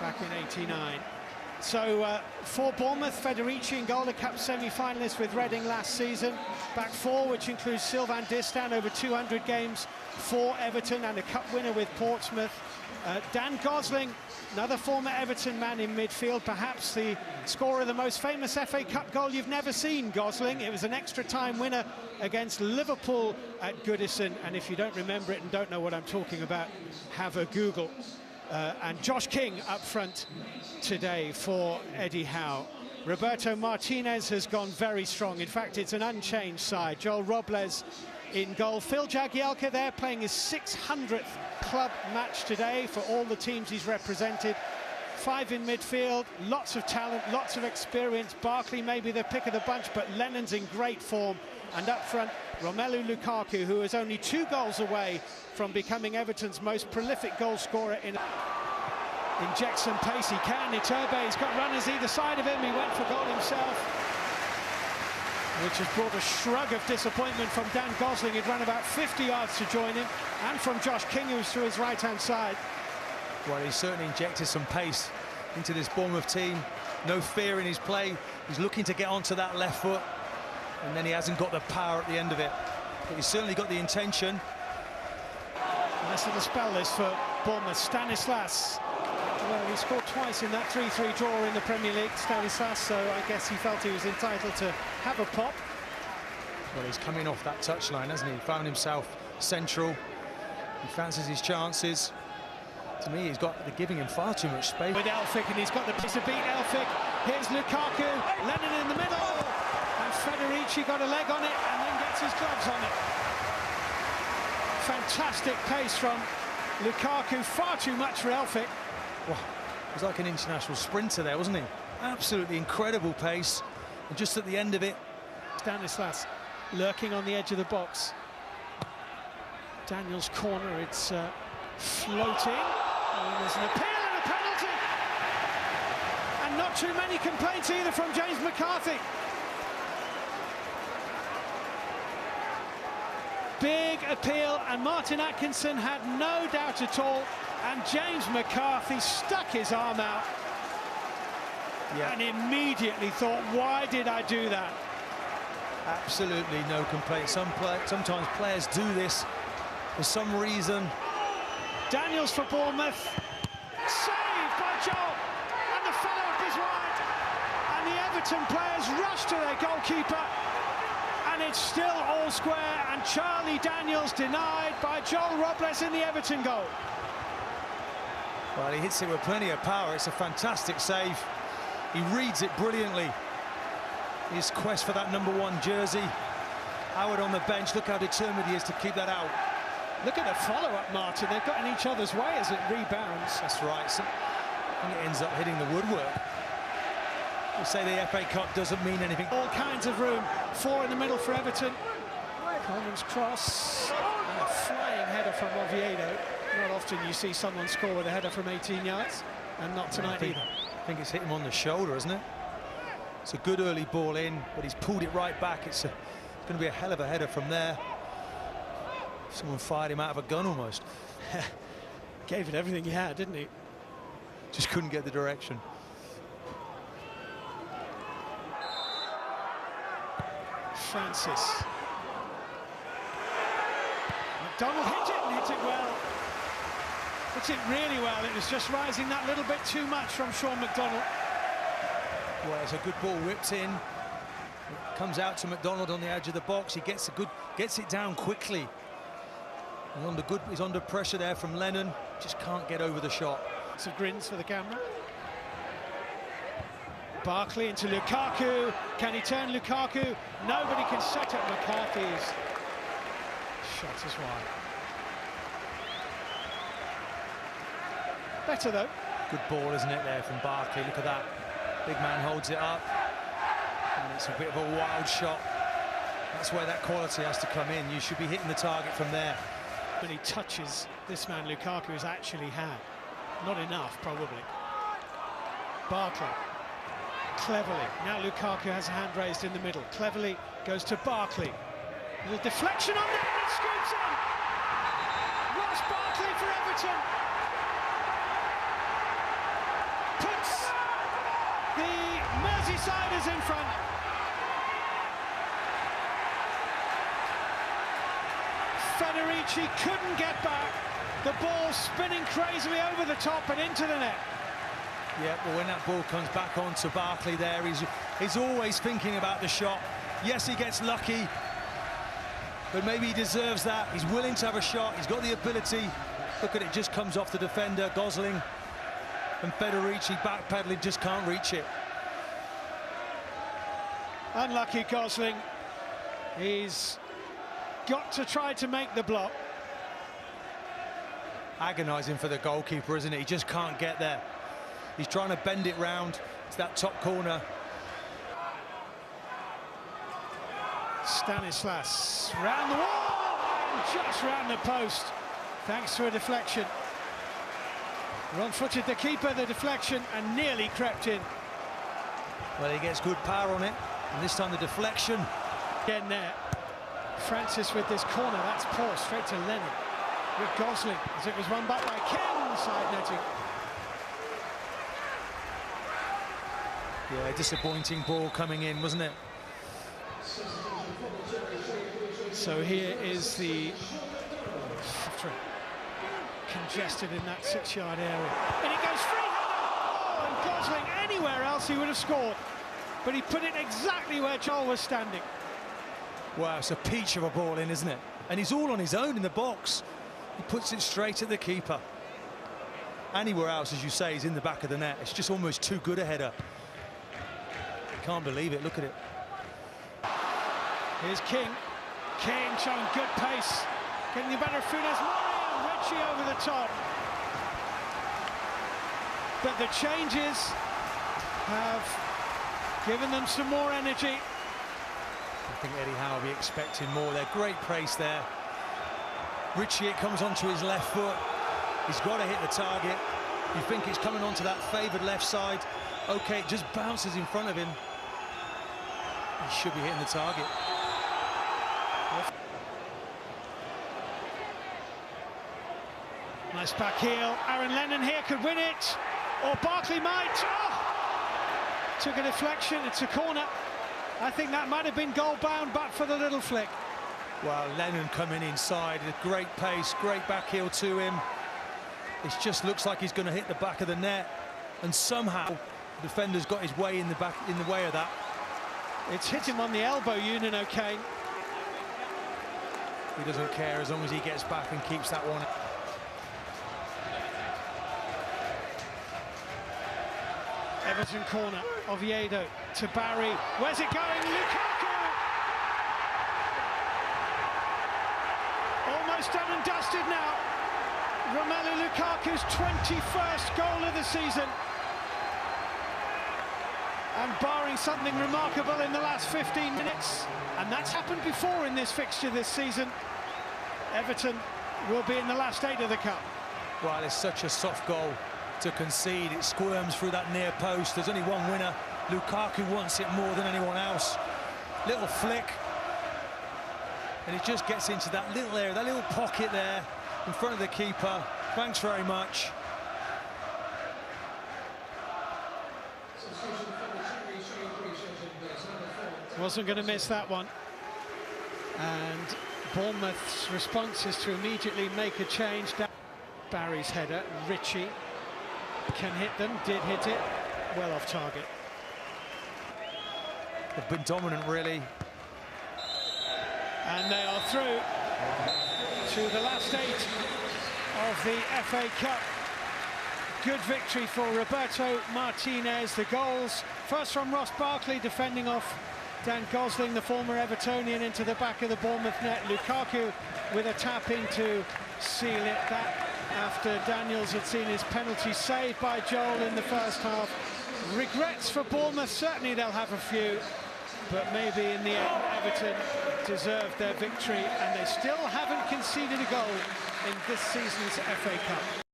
back in '89. So for Bournemouth, Federici in goal, a cup semi-finalist with Reading last season. Back four, which includes Sylvain Distin, over 200 games for Everton, and a cup winner with Portsmouth. Dan Gosling, another former Everton man in midfield, perhaps the scorer of the most famous FA Cup goal you've never seen, Gosling. It was an extra-time winner against Liverpool at Goodison, and if you don't remember it and don't know what I'm talking about, have a Google. And Josh King up front today for Eddie Howe. Roberto Martinez has gone very strong. In fact, it's an unchanged side. Joel Robles in goal. Phil Jagielka there playing his 600th club match today for all the teams he's represented. Five in midfield, lots of talent, lots of experience. Barkley maybe the pick of the bunch, but Lennon's in great form. And up front, Romelu Lukaku, who is only 2 goals away from becoming Everton's most prolific goal scorer. Injects some pace, he can. Iturbe, he's got runners either side of him. He went for goal himself, which has brought a shrug of disappointment from Dan Gosling. He'd run about 50 yards to join him, and from Josh King, who's to his right-hand side. Well, he certainly injected some pace into this Bournemouth team. No fear in his play. He's looking to get onto that left foot, and then he hasn't got the power at the end of it. But he's certainly got the intention. Nice little spell this for Bournemouth. Stanislas, well, he scored twice in that 3-3 draw in the Premier League, Stanislas, so I guess he felt he was entitled to have a pop. Well, he's coming off that touchline, hasn't he? He found himself central. He fancies his chances. To me, they're giving him far too much space. With Elphick, and he's got the pace to beat Elphick. Here's Lukaku, Lennon in the middle, and Federici got a leg on it and then gets his gloves on it. Fantastic pace from Lukaku, far too much for Elphick. Well, he was like an international sprinter there, wasn't he? Absolutely incredible pace, and just at the end of it, Stanislas lurking on the edge of the box. Daniel's corner, it's floating, and there's an appeal and a penalty, and not too many complaints either from James McCarthy. Big appeal, and Martin Atkinson had no doubt at all, and James McCarthy stuck his arm out and immediately thought, why did I do that? Absolutely no complaint. Sometimes players do this for some reason. Daniels for Bournemouth, saved by Joel, and the follow-up is wide, and the Everton players rush to their goalkeeper, and it's still all square, and Charlie Daniels denied by Joel Robles in the Everton goal. Well, he hits it with plenty of power. It's a fantastic save. He reads it brilliantly. His quest for that #1 jersey. Howard on the bench, look how determined he is to keep that out. Look at the follow-up, Martin. They've got in each other's way as it rebounds. That's right. So, and it ends up hitting the woodwork. We say the FA Cup doesn't mean anything. All kinds of room. 4 in the middle for Everton. Coleman's cross. And a flying header from Oviedo. Not often you see someone score with a header from 18 yards. And not tonight either. I think it's hit him on the shoulder, isn't it? It's a good early ball in, but he's pulled it right back. It's going to be a hell of a header from there. Someone fired him out of a gun almost. Gave it everything he had, didn't he? Just couldn't get the direction. Francis. McDonald hit it and hit it well. Hit it really well. It was just rising that little bit too much from Sean McDonald. Well, it's a good ball whipped in. It comes out to McDonald on the edge of the box. He gets it down quickly. He's under pressure there from Lennon. Just can't get over the shot. Some grins for the camera. Barkley into Lukaku. Can he turn Lukaku? Nobody can set up McCarthy's shot as wide. Better though. Good ball, isn't it, there from Barkley? Look at that. Big man holds it up. And it's a bit of a wild shot. That's where that quality has to come in. You should be hitting the target from there. Many touches this man Lukaku has actually had. Not enough, probably. Barkley. Cleverly. Now Lukaku has a hand raised in the middle. Cleverly goes to Barkley. A little deflection on there, and it scoops in. Ross Barkley for Everton. puts the Merseysiders in front. Federici couldn't get back. The ball spinning crazily over the top and into the net. Yeah, well, when that ball comes back onto Barkley there, he's always thinking about the shot. Yes, he gets lucky, but maybe he deserves that. He's willing to have a shot. He's got the ability. Look at it, just comes off the defender, Gosling, and Federici backpedaling, just can't reach it. Unlucky Gosling. He's got to try to make the block. Agonising for the goalkeeper, isn't it? He just can't get there. He's trying to bend it round to that top corner. Stanislas round the wall, just round the post, thanks to a deflection. Wrong-footed the keeper, the deflection, and nearly crept in. Well, he gets good power on it, and this time the deflection. Again there, Francis with this corner, that's poor, straight to Lennon. With Gosling, as it was won back by Ken, side netting. Yeah, disappointing ball coming in, wasn't it? So here is the congested in that 6-yard area, and it goes free. Oh, and Gosling, anywhere else he would have scored, but he put it exactly where Joel was standing. Wow, it's a peach of a ball in, isn't it? And he's all on his own in the box. He puts it straight at the keeper. Anywhere else, as you say, he's in the back of the net. It's just almost too good a header. Can't believe it, look at it. Here's King. King showing good pace, getting the better of Funes Mori, and Ritchie over the top. But the changes have given them some more energy. I think Eddie Howe will be expecting more there. Great pace there. Ritchie, it comes onto his left foot. He's got to hit the target. You think it's coming onto that favoured left side. Okay, it just bounces in front of him. He should be hitting the target. Nice back heel. Aaron Lennon here could win it, or Barkley might. Oh! Took a deflection. It's a corner. I think that might have been goal bound, but for the little flick. Well, Lennon coming inside, a great pace, great back heel to him. It just looks like he's going to hit the back of the net, and somehow the defender's got his way in the way of that. It's hit him on the elbow, Nuno Kane. He doesn't care as long as he gets back and keeps that one. Everton corner, Oviedo to Barry. Where's it going? Lukaku! Almost done and dusted now. Romelu Lukaku's 21st goal of the season. And barring something remarkable in the last 15 minutes, and that's happened before in this fixture this season, Everton will be in the last 8 of the cup. Well, it's such a soft goal to concede. It squirms through that near post. There's only one winner. Lukaku wants it more than anyone else. Little flick, and it just gets into that little area, that little pocket there in front of the keeper. Thanks very much. Wasn't going to miss that one. And Bournemouth's response is to immediately make a change. Barry's header, Ritchie can hit them, did hit it, well off target. They've been dominant, really. And they are through to the last 8 of the FA Cup. Good victory for Roberto Martinez. The goals, first from Ross Barkley, defending off Dan Gosling, the former Evertonian, into the back of the Bournemouth net. Lukaku with a tap in to seal it. That after Daniels had seen his penalty saved by Joel in the first half. Regrets for Bournemouth, certainly they'll have a few, but maybe in the end Everton deserved their victory, and they still haven't conceded a goal in this season's FA Cup.